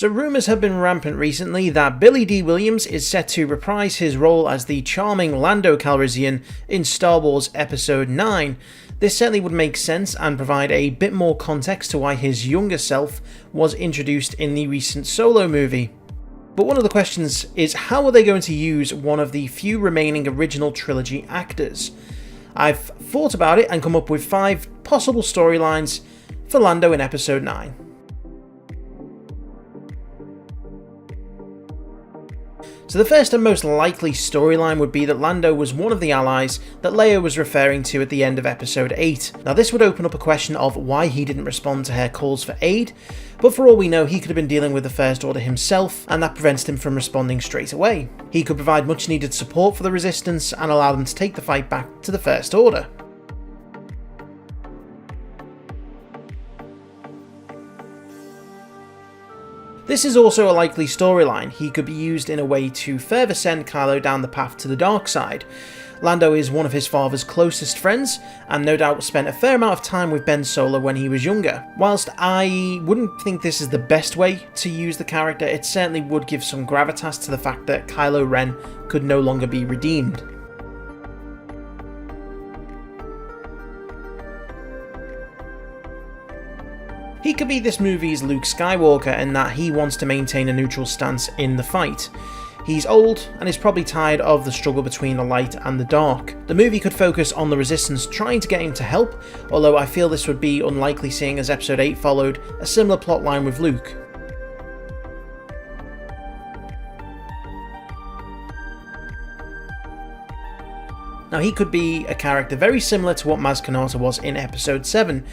So rumours have been rampant recently that Billy Dee Williams is set to reprise his role as the charming Lando Calrissian in Star Wars Episode 9. This certainly would make sense and provide a bit more context to why his younger self was introduced in the recent Solo movie. But one of the questions is, how are they going to use one of the few remaining original trilogy actors? I've thought about it and come up with 5 possible storylines for Lando in Episode 9. So the first and most likely storyline would be that Lando was one of the allies that Leia was referring to at the end of Episode 8. Now this would open up a question of why he didn't respond to her calls for aid, but for all we know he could have been dealing with the First Order himself, and that prevents him from responding straight away. He could provide much needed support for the Resistance and allow them to take the fight back to the First Order. This is also a likely storyline. He could be used in a way to further send Kylo down the path to the dark side. Lando is one of his father's closest friends, and no doubt spent a fair amount of time with Ben Solo when he was younger. Whilst I wouldn't think this is the best way to use the character, it certainly would give some gravitas to the fact that Kylo Ren could no longer be redeemed. He could be this movie's Luke Skywalker in that he wants to maintain a neutral stance in the fight. He's old and is probably tired of the struggle between the light and the dark. The movie could focus on the Resistance trying to get him to help, although I feel this would be unlikely seeing as Episode 8 followed a similar plotline with Luke. Now he could be a character very similar to what Maz Kanata was in Episode 7.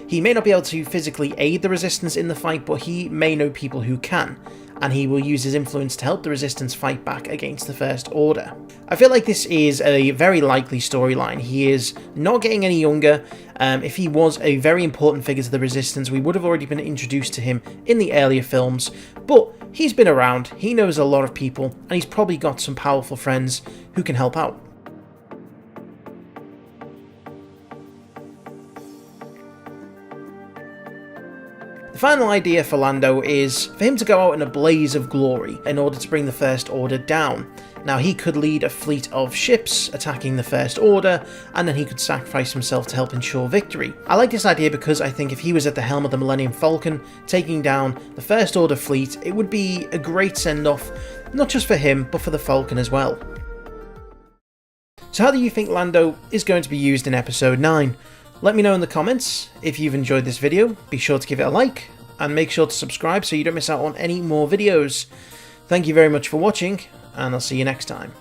He may not be able to physically aid the Resistance in the fight, but he may know people who can, and he will use his influence to help the Resistance fight back against the First Order. I feel like this is a very likely storyline. He is not getting any younger. If he was a very important figure to the Resistance, we would have already been introduced to him in the earlier films, but he's been around, he knows a lot of people, and he's probably got some powerful friends who can help out. The final idea for Lando is for him to go out in a blaze of glory in order to bring the First Order down. Now he could lead a fleet of ships attacking the First Order, and then he could sacrifice himself to help ensure victory. I like this idea because I think if he was at the helm of the Millennium Falcon, taking down the First Order fleet, it would be a great send-off, not just for him, but for the Falcon as well. So how do you think Lando is going to be used in Episode 9? Let me know in the comments. If you've enjoyed this video, be sure to give it a like, and make sure to subscribe so you don't miss out on any more videos. Thank you very much for watching, and I'll see you next time.